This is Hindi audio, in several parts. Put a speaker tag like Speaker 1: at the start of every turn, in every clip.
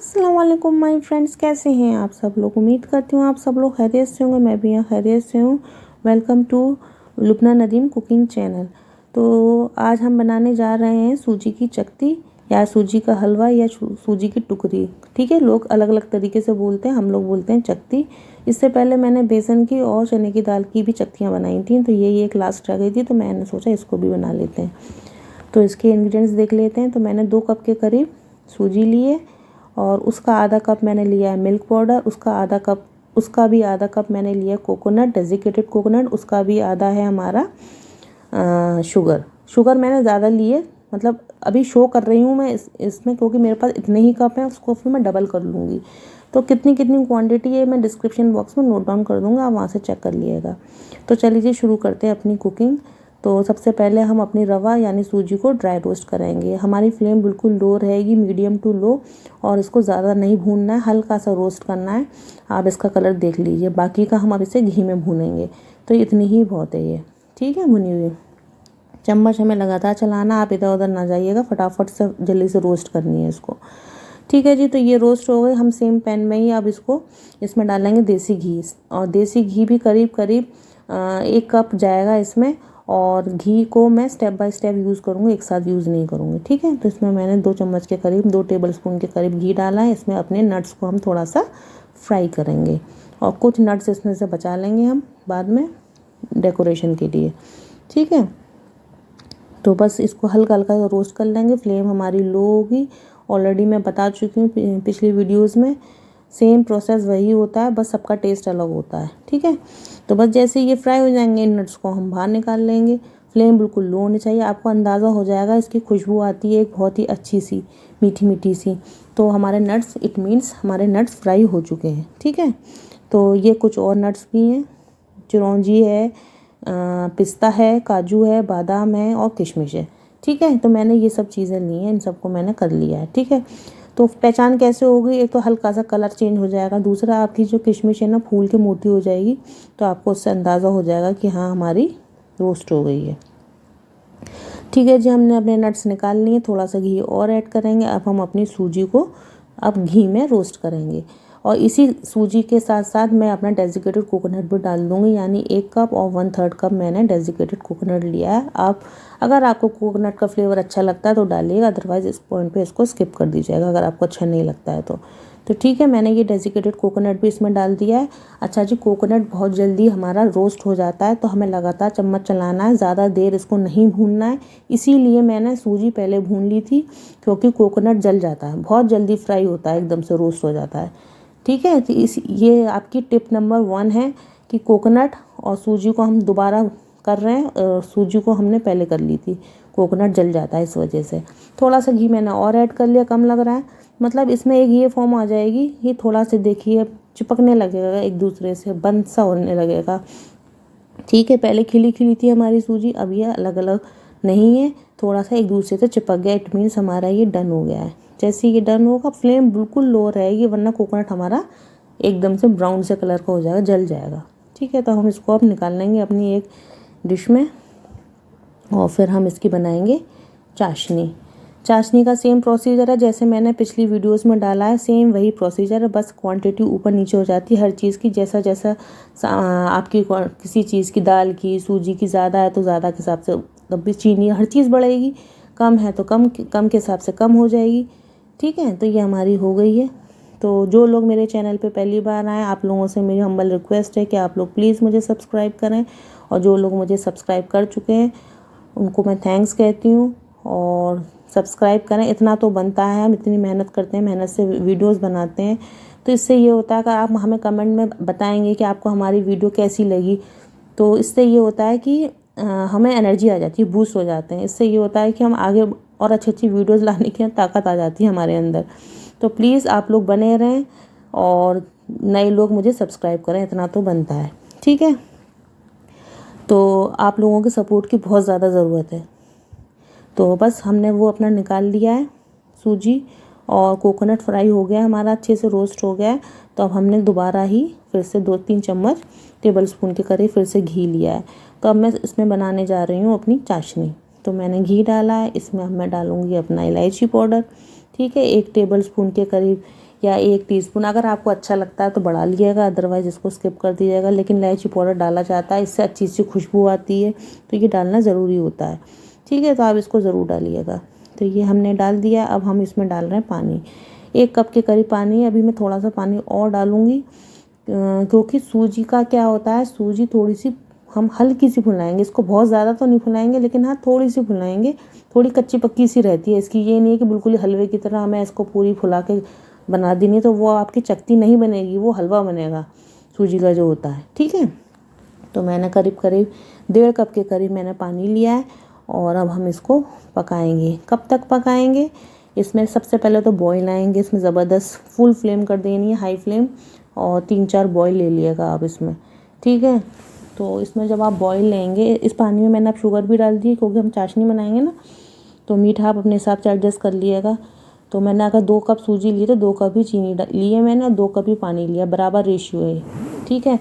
Speaker 1: अस्सलाम वालेकुम माय फ्रेंड्स, कैसे हैं आप सब लोग। उम्मीद करती हूँ आप सब लोग खैरियत से होंगे। मैं भी यहाँ खैरियत से हूँ। Welcome to Lubna Nadeem cooking channel. तो आज हम बनाने जा रहे हैं सूजी की चकती या सूजी का हलवा या सूजी की टुकड़ी। ठीक है, लोग अलग अलग तरीके से बोलते हैं, हम लोग बोलते हैं चकती। इससे पहले मैंने बेसन की और चने की दाल की भी चकतियाँ बनाई थी, तो यही एक लास्ट रह गई थी, तो मैंने सोचा इसको भी बना लेते हैं। तो इसके इंग्रेडिएंट्स देख लेते हैं। तो मैंने 2 कप के करीब सूजी लिए और उसका आधा कप मैंने लिया है मिल्क पाउडर, उसका भी आधा कप मैंने लिया कोकोनट, डेजिकेटेड कोकोनट, उसका भी आधा है हमारा शुगर मैंने ज़्यादा लिए, मतलब अभी शो कर रही हूँ मैं इसमें क्योंकि मेरे पास इतने ही कप हैं, उसको फिर मैं डबल कर लूँगी। तो कितनी कितनी क्वांटिटी है मैं डिस्क्रिप्शन बॉक्स में नोट डाउन कर दूँगा, आप वहाँ से चेक कर लिएगा। तो चलिए शुरू करते हैं अपनी कुकिंग। तो सबसे पहले हम अपनी रवा यानी सूजी को ड्राई रोस्ट करेंगे। हमारी फ्लेम बिल्कुल लो रहेगी, मीडियम टू लो, और इसको ज़्यादा नहीं भूनना है, हल्का सा रोस्ट करना है। आप इसका कलर देख लीजिए, बाकी का हम अब इसे घी में भूनेंगे। तो इतनी ही बहुत है ये, ठीक है। भुनी हुई चम्मच हमें लगातार चलाना, आप इधर उधर ना जाइएगा, फटाफट से जल्दी से रोस्ट करनी है इसको। ठीक है जी, तो ये रोस्ट हो गए। हम सेम पैन में ही अब इसमें डालेंगे देसी घी, और देसी घी भी करीब करीब 1 कप जाएगा इसमें। और घी को मैं स्टेप बाय स्टेप यूज़ करूँगी, एक साथ यूज़ नहीं करूँगी, ठीक है। तो इसमें मैंने 2 चम्मच के करीब 2 टेबलस्पून के करीब घी डाला है। इसमें अपने नट्स को हम थोड़ा सा फ्राई करेंगे, और कुछ नट्स इसमें से बचा लेंगे हम बाद में डेकोरेशन के लिए, ठीक है। तो बस इसको हल्का हल्का रोस्ट कर लेंगे, फ्लेम हमारी लो होगी। ऑलरेडी मैं बता चुकी हूँ पिछली वीडियोज़ में, सेम प्रोसेस वही होता है, बस सबका टेस्ट अलग होता है, ठीक है। तो बस जैसे ये फ्राई हो जाएंगे, इन नट्स को हम बाहर निकाल लेंगे। फ्लेम बिल्कुल लो होनी चाहिए, आपको अंदाज़ा हो जाएगा, इसकी खुशबू आती है एक बहुत ही अच्छी सी, मीठी मीठी सी। तो हमारे नट्स, इट मीन्स हमारे नट्स फ्राई हो चुके हैं, ठीक है। तो ये कुछ और नट्स भी हैं, चिरौंजी है, पिस्ता है, काजू है, बादाम है और किशमिश है, ठीक है। तो मैंने ये सब चीज़ें ली हैं, इन सबको मैंने कर लिया है, ठीक है। तो पहचान कैसे होगी, एक तो हल्का सा कलर चेंज हो जाएगा, दूसरा आपकी जो किशमिश है ना फूल के मोटी हो जाएगी, तो आपको उससे अंदाज़ा हो जाएगा कि हाँ हमारी रोस्ट हो गई है, ठीक है जी। हमने अपने नट्स निकाल लिए, थोड़ा सा घी और ऐड करेंगे। अब हम अपनी सूजी को अब घी में रोस्ट करेंगे, और इसी सूजी के साथ साथ मैं अपना डेजिकेटेड कोकोनट भी डाल दूँगी, यानी 1 कप और 1/3 कप मैंने डेजिकेटेड कोकोनट लिया है। आप अगर आपको कोकोनट का फ्लेवर अच्छा लगता है तो डालिएगा, अदरवाइज़ इस पॉइंट पे इसको स्किप कर दीजिएगा अगर आपको अच्छा नहीं लगता है तो ठीक है। मैंने ये डेजिकेटेड कोकोनट भी इसमें डाल दिया है। अच्छा जी, कोकोनट बहुत जल्दी हमारा रोस्ट हो जाता है, तो हमें लगातार चम्मच चलाना है, ज़्यादा देर इसको नहीं भूनना है। इसीलिए मैंने सूजी पहले भून ली थी, क्योंकि कोकोनट जल जाता है, बहुत जल्दी फ्राई होता है, एकदम से रोस्ट हो जाता है, ठीक है। तो ये आपकी टिप नंबर 1 है कि कोकोनट और सूजी को हम दोबारा कर रहे हैं, सूजी को हमने पहले कर ली थी, कोकोनट जल जाता है इस वजह से। थोड़ा सा घी मैंने और ऐड कर लिया, कम लग रहा है, मतलब इसमें एक ये फॉर्म आ जाएगी, ये थोड़ा सा देखिए चिपकने लगेगा एक दूसरे से, बंद सा होने लगेगा, ठीक है। पहले खिली खिली थी हमारी सूजी, अब ये अलग अलग नहीं है, थोड़ा सा एक दूसरे से चिपक गया, इट मीन्स हमारा ये डन हो गया है। जैसे ये डन होगा, फ्लेम बिल्कुल लो रहेगी, वरना कोकोनट हमारा एकदम से ब्राउन से कलर का हो जाएगा, जल जाएगा, ठीक है। तो हम इसको अब निकाल लेंगे अपनी एक डिश में, और फिर हम इसकी बनाएंगे चाशनी का सेम प्रोसीजर है जैसे मैंने पिछली वीडियोस में डाला है, सेम वही प्रोसीजर है, बस क्वांटिटी ऊपर नीचे हो जाती है हर चीज़ की। जैसा जैसा आपकी किसी चीज़ की, दाल की, सूजी की ज़्यादा है तो ज़्यादा के हिसाब से, तब भी चीनी हर चीज़ बढ़ेगी, कम है तो कम के हिसाब से कम हो जाएगी, ठीक है। तो ये हमारी हो गई है। तो जो लोग मेरे चैनल पे पहली बार आए, आप लोगों से मेरी हम्बल रिक्वेस्ट है कि आप लोग प्लीज़ मुझे सब्सक्राइब करें, और जो लोग मुझे सब्सक्राइब कर चुके हैं उनको मैं थैंक्स कहती हूँ। और सब्सक्राइब करें, इतना तो बनता है, हम इतनी मेहनत करते हैं, मेहनत से वीडियोस बनाते हैं, तो इससे ये होता है कि आप हमें कमेंट में बताएंगे कि आपको हमारी वीडियो कैसी लगी, तो इससे ये होता है कि हमें एनर्जी आ जाती है, बूस्ट हो जाते हैं। इससे ये होता है कि हम आगे और अच्छी अच्छी वीडियोज़ लाने की ताकत आ जाती है हमारे अंदर। तो प्लीज़ आप लोग बने रहें, और नए लोग मुझे सब्सक्राइब करें, इतना तो बनता है, ठीक है। तो आप लोगों के सपोर्ट की बहुत ज़्यादा ज़रूरत है। तो बस हमने वो अपना निकाल लिया है सूजी, और कोकोनट फ्राई हो गया हमारा, अच्छे से रोस्ट हो गया है। तो अब हमने दोबारा ही फिर से 2-3 चम्मच टेबलस्पून के करीब फिर से घी लिया है। तो अब मैं इसमें बनाने जा रही हूँ अपनी चाशनी। तो मैंने घी डाला है, इसमें अब मैं डालूँगी अपना इलायची पाउडर, ठीक है। 1 टेबलस्पून के करीब या 1 टीस्पून, अगर आपको अच्छा लगता है तो बढ़ा लीजिएगा, अदरवाइज़ इसको स्किप कर दीजिएगा। लेकिन इलायची पाउडर डाला जाता है, इससे अच्छी सी खुशबू आती है, तो ये डालना ज़रूरी होता है। ठीक है, तो आप इसको ज़रूर डालिएगा। तो ये हमने डाल दिया। अब हम इसमें डाल रहे हैं पानी, 1 कप के करीब पानी। अभी मैं थोड़ा सा पानी और डालूँगी, क्योंकि सूजी का क्या होता है, सूजी थोड़ी सी हम हल्की सी फुलाएंगे इसको, बहुत ज़्यादा तो नहीं फुलाएंगे, लेकिन हाँ थोड़ी सी फुलाएंगे, थोड़ी कच्ची पक्की सी रहती है इसकी। ये नहीं है कि बिल्कुल ही हलवे की तरह हमें इसको पूरी फुला के बना देनी है, तो वो आपकी चकती नहीं बनेगी, वो हलवा बनेगा सूजी का जो होता है। ठीक है, तो मैंने करीब 1.5 कप के करीब मैंने पानी लिया है, और अब हम इसको पकाएंगे। कब तक पकाएंगे, इसमें सबसे पहले तो बॉईल आएंगे, इसमें ज़बरदस्त फुल फ्लेम कर देनी है, हाई फ्लेम, और 3-4 बॉईल ले लिएगा आप इसमें। ठीक है, तो इसमें जब आप बॉईल लेंगे, इस पानी में मैंने अब शुगर भी डाल दी, क्योंकि हम चाशनी बनाएंगे ना, तो मीठा आप अपने हिसाब से एडजस्ट कर लिएगा। तो मैंने अगर 2 कप सूजी ली तो 2 कप ही चीनी ली है मैंने, और 2 कप ही पानी लिया, बराबर रेशियो है। ठीक है,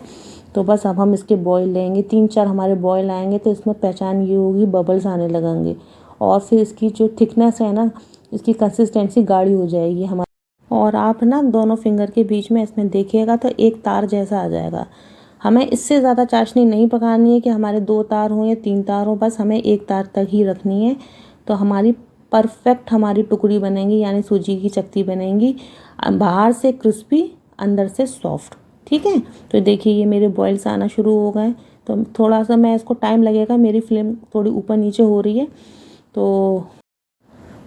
Speaker 1: तो बस अब हम इसके बॉईल लेंगे, 3-4 हमारे बॉईल आएंगे तो इसमें पहचान ये होगी, बबल्स आने लगेंगे, और फिर इसकी जो थिकनेस है ना, इसकी कंसिस्टेंसी गाढ़ी हो जाएगी हमारी। और आप ना दोनों फिंगर के बीच में इसमें देखिएगा तो एक तार जैसा आ जाएगा। हमें इससे ज़्यादा चाशनी नहीं पकानी है कि हमारे 2 तार हों या 3 तार हों, बस हमें 1 तार तक ही रखनी है। तो हमारी परफेक्ट हमारी टुकड़ी बनेंगी, यानी सूजी की चकती बनेंगी, बाहर से क्रिस्पी, अंदर से सॉफ्ट। ठीक है, तो देखिए ये मेरे बॉइल्स आना शुरू हो गए। तो थोड़ा सा मैं इसको टाइम लगेगा, मेरी फ्लेम थोड़ी ऊपर नीचे हो रही है। तो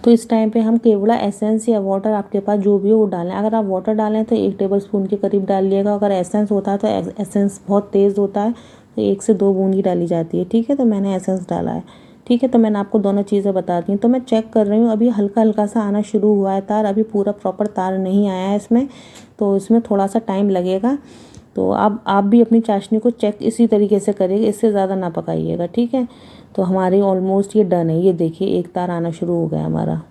Speaker 1: इस टाइम पे हम केवड़ा एसेंस या वाटर, आपके पास जो भी हो वो डालें। अगर आप वाटर डालें तो 1 टेबलस्पून के करीब डाल लिएगा। अगर एसेंस होता है तो एसेंस बहुत तेज़ होता है, तो 1 से 2 बूंद ही डाली जाती है। ठीक है, तो मैंने एसेंस डाला है। ठीक है, तो मैंने आपको दोनों चीज़ें बता दी। तो मैं चेक कर रही हूँ, अभी हल्का हल्का सा आना शुरू हुआ है तार, अभी पूरा प्रॉपर तार नहीं आया है इसमें, तो इसमें थोड़ा सा टाइम लगेगा। तो आप भी अपनी चाशनी को चेक इसी तरीके से करिएगा, इससे ज़्यादा ना पकाइएगा। ठीक है, तो हमारी ऑलमोस्ट ये डन है। ये देखिए 1 तार आना शुरू हो गया हमारा,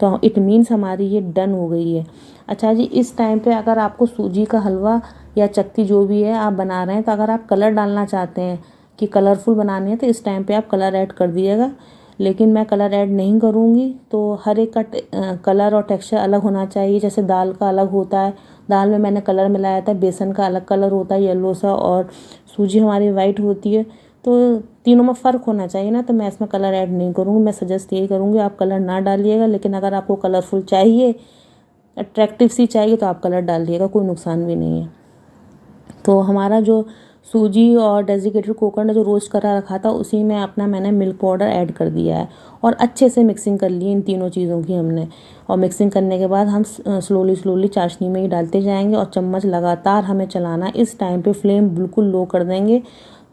Speaker 1: तो इट मीन्स हमारी ये डन हो गई है। अच्छा जी, इस टाइम पे अगर आपको सूजी का हलवा या चक्की जो भी है आप बना रहे हैं, तो अगर आप कलर डालना चाहते हैं कि कलरफुल बनानी है, तो इस टाइम पे आप कलर ऐड कर दीजिएगा। लेकिन मैं कलर ऐड नहीं करूँगी। तो हर एक का कलर और टेक्सचर अलग होना चाहिए। जैसे दाल का अलग होता है, दाल में मैंने कलर मिलाया था, बेसन का अलग कलर होता है येलो सा, और सूजी हमारी वाइट होती है, तो तीनों में फ़र्क होना चाहिए ना। तो मैं इसमें कलर ऐड नहीं करूँगी। मैं सजेस्ट यही करूँगी आप कलर ना डालिएगा, लेकिन अगर आपको कलरफुल चाहिए, अट्रैक्टिव सी चाहिए, तो आप कलर डालिएगा, कोई नुकसान भी नहीं है। तो हमारा जो सूजी और डेजिकेटेड कोकोनट जो रोस्ट करा रखा था, उसी में अपना मैंने मिल्क पाउडर ऐड कर दिया है, और अच्छे से मिक्सिंग कर ली इन तीनों चीज़ों की हमने। और मिक्सिंग करने के बाद हम स्लोली चाशनी में ही डालते जाएंगे, और चम्मच लगातार हमें चलाना है। इस टाइम पे फ्लेम बिल्कुल लो कर देंगे,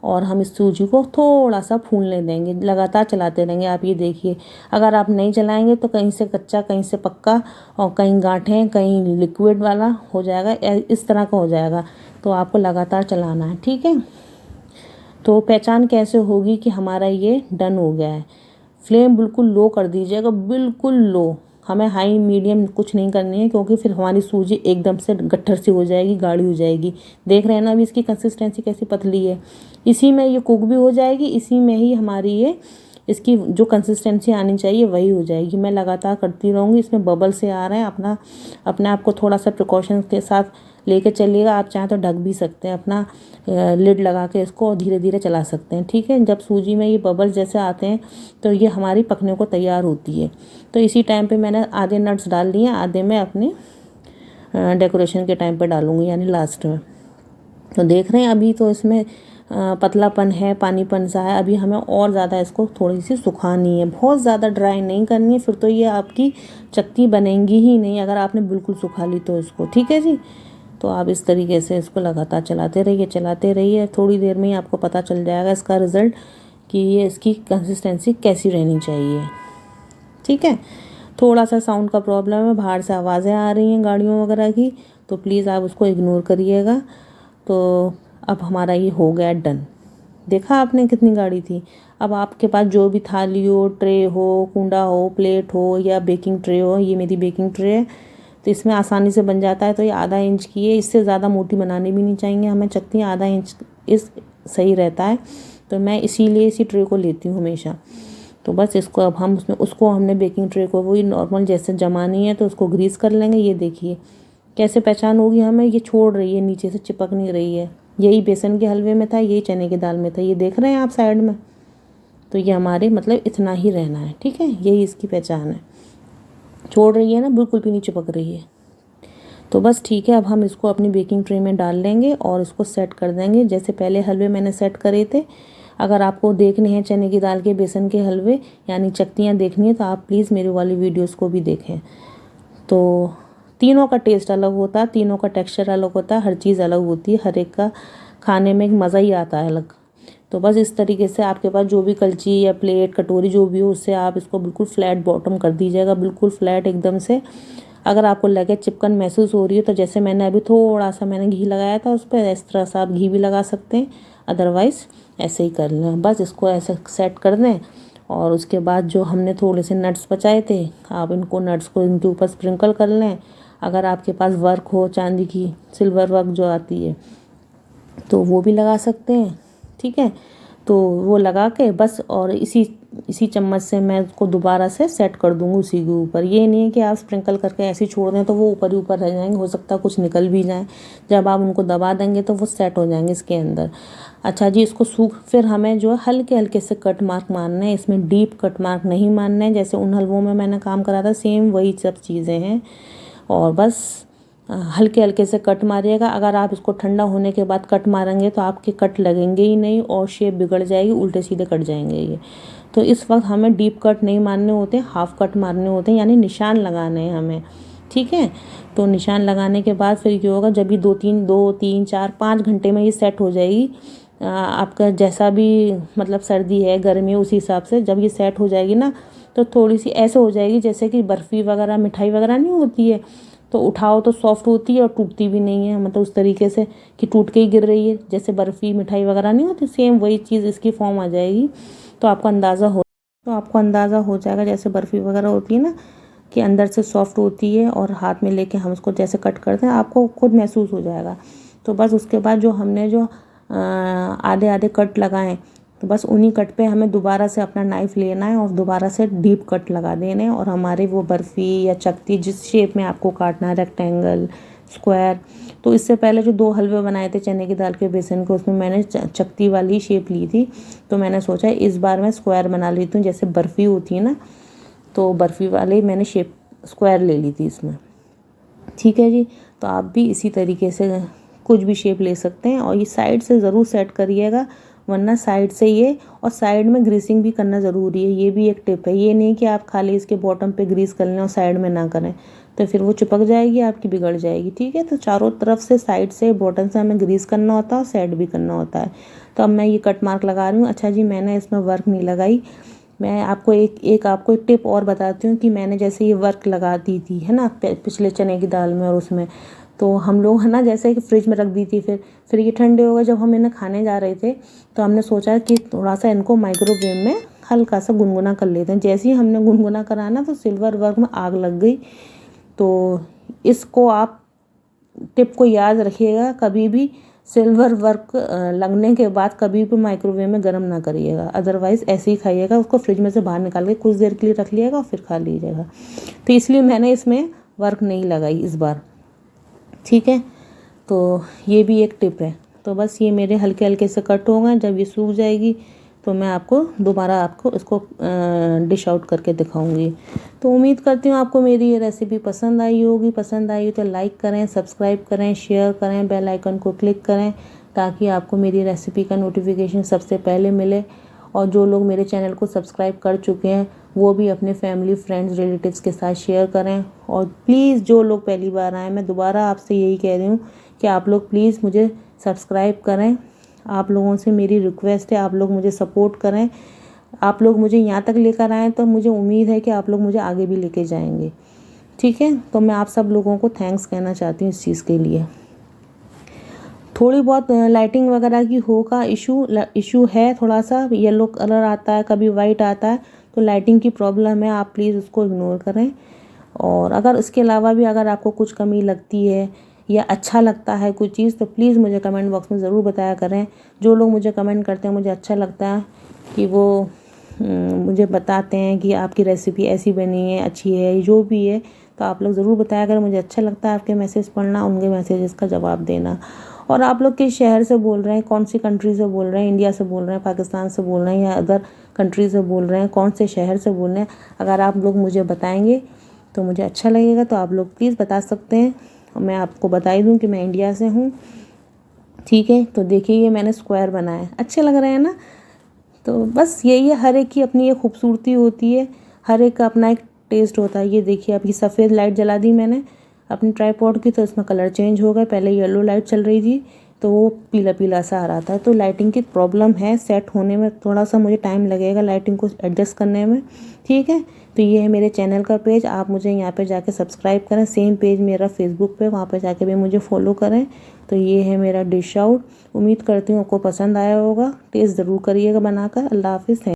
Speaker 1: और हम इस सूजी को थोड़ा सा फूलने देंगे, लगातार चलाते रहेंगे। आप ये देखिए, अगर आप नहीं चलाएंगे तो कहीं से कच्चा, कहीं से पक्का, और कहीं गांठें, कहीं लिक्विड वाला हो जाएगा, इस तरह का हो जाएगा। तो आपको लगातार चलाना है। ठीक है, तो पहचान कैसे होगी कि हमारा ये डन हो गया है, फ्लेम बिल्कुल लो कर दीजिएगा, बिल्कुल लो। हमें हाई मीडियम कुछ नहीं करनी है, क्योंकि फिर हमारी सूजी एकदम से गट्ठर सी हो जाएगी, गाढ़ी हो जाएगी। देख रहे हैं ना अभी इसकी कंसिस्टेंसी कैसी पतली है। इसी में ये कुक भी हो जाएगी, इसी में ही हमारी ये इसकी जो कंसिस्टेंसी आनी चाहिए वही हो जाएगी। मैं लगातार करती रहूँगी। इसमें बबल से आ रहे हैं, अपने आप को थोड़ा सा प्रिकॉशन के साथ लेके चलिएगा। आप चाहें तो ढक भी सकते हैं अपना लिड लगा के इसको, और धीरे धीरे चला सकते हैं। ठीक है, जब सूजी में ये बबल्स जैसे आते हैं तो ये हमारी पकने को तैयार होती है। तो इसी टाइम पे मैंने आधे नट्स डाल दिए, आधे मैं अपने डेकोरेशन के टाइम पे डालूँगी, यानी लास्ट में। तो देख रहे हैं अभी तो इसमें पतलापन है, पानीपन सा है। अभी हमें और ज़्यादा इसको थोड़ी सी सुखानी है, बहुत ज़्यादा ड्राई नहीं करनी है, फिर तो ये आपकी चक्की बनेंगी ही नहीं अगर आपने बिल्कुल सुखा ली तो इसको। ठीक है जी, तो आप इस तरीके से इसको लगातार चलाते रहिए। थोड़ी देर में ही आपको पता चल जाएगा इसका रिज़ल्ट, कि ये इसकी कंसिस्टेंसी कैसी रहनी चाहिए। ठीक है, थोड़ा सा साउंड का प्रॉब्लम है, बाहर से आवाज़ें आ रही हैं गाड़ियों वगैरह की, तो प्लीज़ आप उसको इग्नोर करिएगा। तो अब हमारा ये हो गया डन। देखा आपने कितनी गाढ़ी थी। अब आपके पास जो भी थाली हो, ट्रे हो, कूंडा हो, प्लेट हो, या बेकिंग ट्रे हो, ये मेरी बेकिंग ट्रे है, तो इसमें आसानी से बन जाता है। तो ये आधा इंच की है, इससे ज़्यादा मोटी बनानी भी नहीं चाहिए हमें चक्की, आधा इंच इस सही रहता है। तो मैं इसीलिए इसी ट्रे को लेती हूँ हमेशा। तो बस इसको अब हम उसमें हमने बेकिंग ट्रे को वही नॉर्मल जैसे जमानी है, तो उसको ग्रीस कर लेंगे। ये देखिए कैसे पहचान होगी हमें, ये छोड़ रही है, नीचे से चिपक नहीं रही है। यही बेसन के हलवे में था, यही चने की दाल में था, ये देख रहे हैं आप साइड में। तो ये हमारे मतलब इतना ही रहना है, ठीक है, यही इसकी पहचान है। छोड़ रही है ना, बिल्कुल भी नहीं चिपक रही है। तो बस ठीक है, अब हम इसको अपनी बेकिंग ट्रे में डाल लेंगे और इसको सेट कर देंगे जैसे पहले हलवे मैंने सेट करे थे। अगर आपको देखने हैं चने की दाल के बेसन के हलवे यानी चक्तियाँ देखनी है तो आप प्लीज़ मेरी वाली वीडियोस को भी देखें। तो तीनों का टेस्ट अलग होता है, तीनों का टेक्सचर अलग होता है, हर चीज़ अलग होती है, हर एक का खाने में एक मज़ा ही आता है अलग। तो बस इस तरीके से आपके पास जो भी कलची या प्लेट कटोरी जो भी हो, उससे आप इसको बिल्कुल फ्लैट बॉटम कर दीजिएगा, बिल्कुल फ्लैट एकदम से। अगर आपको लगे चिपकन महसूस हो रही है तो जैसे मैंने अभी थोड़ा सा मैंने घी लगाया था उस पर, इस तरह से आप घी भी लगा सकते हैं, अदरवाइज़ ऐसे ही कर लें। बस इसको ऐसे सेट कर दें और उसके बाद जो हमने थोड़े से नट्स बचाए थे, आप इनको नट्स को इनके ऊपर स्प्रिंकल कर लें। अगर आपके पास वर्क हो चांदी की, सिल्वर वर्क जो आती है, तो वो भी लगा सकते हैं, ठीक है। तो वो लगा के बस, और इसी चम्मच से मैं उसको दोबारा से सेट कर दूँगी उसी के ऊपर। ये नहीं है कि आप स्प्रिंकल करके ऐसे ही छोड़ दें तो वो ऊपर ही ऊपर रह जाएंगे, हो सकता है कुछ निकल भी जाए। जब आप उनको दबा देंगे तो वो सेट हो जाएंगे इसके अंदर। अच्छा जी, इसको फिर हमें जो है हल्के हल्के से कट मार्क मारना है, इसमें डीप कट मार्क नहीं मारना है। जैसे उन हलवों में मैंने काम करा था, सेम वही सब चीज़ें हैं। और बस हल्के हल्के से कट मारिएगा। अगर आप इसको ठंडा होने के बाद कट मारेंगे तो आपके कट लगेंगे ही नहीं और शेप बिगड़ जाएगी, उल्टे सीधे कट जाएंगे ये। तो इस वक्त हमें डीप कट नहीं मारने होते, हाफ कट मारने होते हैं, यानी निशान लगाने हैं हमें, ठीक है। तो निशान लगाने के बाद फिर क्या होगा, जब भी 2-3-4-5 घंटे में ये सेट हो जाएगी। आपका जैसा भी मतलब सर्दी है गर्मी है उसी हिसाब से जब ये सेट हो जाएगी ना, तो थोड़ी सी ऐसे हो जाएगी जैसे कि बर्फ़ी वगैरह मिठाई वगैरह नहीं होती है, तो उठाओ तो सॉफ्ट होती है और टूटती भी नहीं है, मतलब उस तरीके से कि टूट के ही गिर रही है, जैसे बर्फ़ी मिठाई वगैरह नहीं होती, सेम वही चीज़ इसकी फॉर्म आ जाएगी। तो आपको अंदाज़ा हो जाएगा जैसे बर्फ़ी वगैरह होती है ना, कि अंदर से सॉफ्ट होती है और हाथ में लेके हम उसको जैसे कट करते हैं आपको खुद महसूस हो जाएगा। तो बस उसके बाद जो हमने जो आधे आधे कट लगाएं, तो बस उन्हीं कट पे हमें दोबारा से अपना नाइफ़ लेना है और दोबारा से डीप कट लगा देने हैं। और हमारे वो बर्फ़ी या चकती जिस शेप में आपको काटना है, रेक्टेंगल, स्क्वायर। तो इससे पहले जो 2 हलवे बनाए थे चने की दाल के बेसन के, उसमें मैंने चकती वाली शेप ली थी। तो मैंने सोचा इस बार मैं स्क्वायर बना लेती हूँ, जैसे बर्फ़ी होती है ना, तो बर्फ़ी वाले मैंने शेप स्क्वायर ले ली थी इसमें, ठीक है जी। तो आप भी इसी तरीके से कुछ भी शेप ले सकते हैं और ये साइड से ज़रूर सेट करिएगा, वरना साइड से ये, और साइड में ग्रीसिंग भी करना ज़रूरी है, ये भी एक टिप है। ये नहीं कि आप खाली इसके बॉटम पे ग्रीस कर लें और साइड में ना करें, तो फिर वो चिपक जाएगी आपकी, बिगड़ जाएगी, ठीक है। तो चारों तरफ से साइड से बॉटम से हमें ग्रीस करना होता है और साइड भी करना होता है। तो अब मैं ये कट मार्क लगा रही हूँ। अच्छा जी, मैंने इसमें वर्क नहीं लगाई। मैं आपको एक टिप और बताती हूँ कि मैंने जैसे ये वर्क लगा दी थी है ना पिछले चने की दाल में और उसमें, तो हम लोग है ना जैसे कि फ्रिज में रख दी थी, फिर ये ठंडे हो गए। जब हम इन्हें खाने जा रहे थे तो हमने सोचा कि थोड़ा सा इनको माइक्रोवेव में हल्का सा गुनगुना कर लेते हैं। जैसे ही हमने गुनगुना करा ना तो सिल्वर वर्क में आग लग गई। तो इसको आप टिप को याद रखिएगा, कभी भी सिल्वर वर्क लगने के बाद कभी भी माइक्रोवेव में गर्म ना करिएगा, अदरवाइज़ ऐसे ही खाइएगा। उसको फ्रिज में से बाहर निकाल के कुछ देर के लिए रख लिएगा और फिर खा लीजिएगा। तो इसलिए मैंने इसमें वर्क नहीं लगाई इस बार, ठीक है। तो ये भी एक टिप है। तो बस ये मेरे हल्के हल्के से कट हो गए। जब ये सूख जाएगी तो मैं आपको दोबारा इसको डिश आउट करके दिखाऊंगी। तो उम्मीद करती हूँ आपको मेरी ये रेसिपी पसंद आई होगी। पसंद आई हो तो लाइक करें, सब्सक्राइब करें, शेयर करें, बेल आइकन को क्लिक करें ताकि आपको मेरी रेसिपी का नोटिफिकेशन सबसे पहले मिले। और जो लोग मेरे चैनल को सब्सक्राइब कर चुके हैं वो भी अपने फैमिली, फ्रेंड्स, रिलेटिव्स के साथ शेयर करें। और प्लीज़ जो लोग पहली बार आए, मैं दोबारा आपसे यही कह रही हूँ कि आप लोग प्लीज़ मुझे सब्सक्राइब करें। आप लोगों से मेरी रिक्वेस्ट है, आप लोग मुझे सपोर्ट करें। आप लोग मुझे यहाँ तक लेकर आएँ तो मुझे उम्मीद है कि आप लोग मुझे आगे भी लेके जाएंगे, ठीक है। तो मैं आप सब लोगों को थैंक्स कहना चाहती हूँ इस चीज़ के लिए। थोड़ी बहुत लाइटिंग वगैरह की होगा इशू है, थोड़ा सा येलो कलर आता है, कभी वाइट आता है, तो लाइटिंग की प्रॉब्लम है, आप प्लीज़ उसको इग्नोर करें। और अगर इसके अलावा भी अगर आपको कुछ कमी लगती है या अच्छा लगता है कोई चीज़ तो प्लीज़ मुझे कमेंट बॉक्स में ज़रूर बताया करें। जो लोग मुझे कमेंट करते हैं मुझे अच्छा लगता है कि वो मुझे बताते हैं कि आपकी रेसिपी ऐसी बनी है, अच्छी है, जो भी है। तो आप लोग ज़रूर बताया करें, मुझे अच्छा लगता है आपके मैसेज पढ़ना, उनके मैसेजेस का जवाब देना। और आप लोग किस शहर से बोल रहे हैं, कौन सी कंट्री से बोल रहे हैं, इंडिया से बोल रहे हैं, पाकिस्तान से बोल रहे हैं या अदर कंट्री से बोल रहे हैं, कौन से शहर से बोल रहे हैं, अगर आप लोग मुझे बताएंगे तो मुझे अच्छा लगेगा। तो आप लोग प्लीज़ बता सकते हैं, मैं आपको बता ही दूँ कि मैं इंडिया से हूँ। ठीक है, तो देखिए ये मैंने स्क्वायर बनाया, अच्छे लग रहे हैं ना। तो बस यही है, हर एक की अपनी एक खूबसूरती होती है, हर एक का अपना एक टेस्ट होता है। ये देखिए अभी सफ़ेद लाइट जला दी मैंने अपने ट्राईपॉड की, तो इसमें कलर चेंज हो गया। पहले येलो लाइट चल रही थी तो वो पीला पीला सा आ रहा था। तो लाइटिंग की प्रॉब्लम है, सेट होने में थोड़ा सा मुझे टाइम लगेगा लाइटिंग को एडजस्ट करने में। ठीक है, तो ये है मेरे चैनल का पेज, आप मुझे यहाँ पे जाके सब्सक्राइब करें। सेम पेज मेरा फेसबुक पे, वहाँ पे जाके भी मुझे फॉलो करें। तो ये है मेरा डिश आउट, उम्मीद करती हूँ आपको पसंद आया होगा, टेस्ट ज़रूर करिएगा बनाकर। अल्लाह हाफिज़।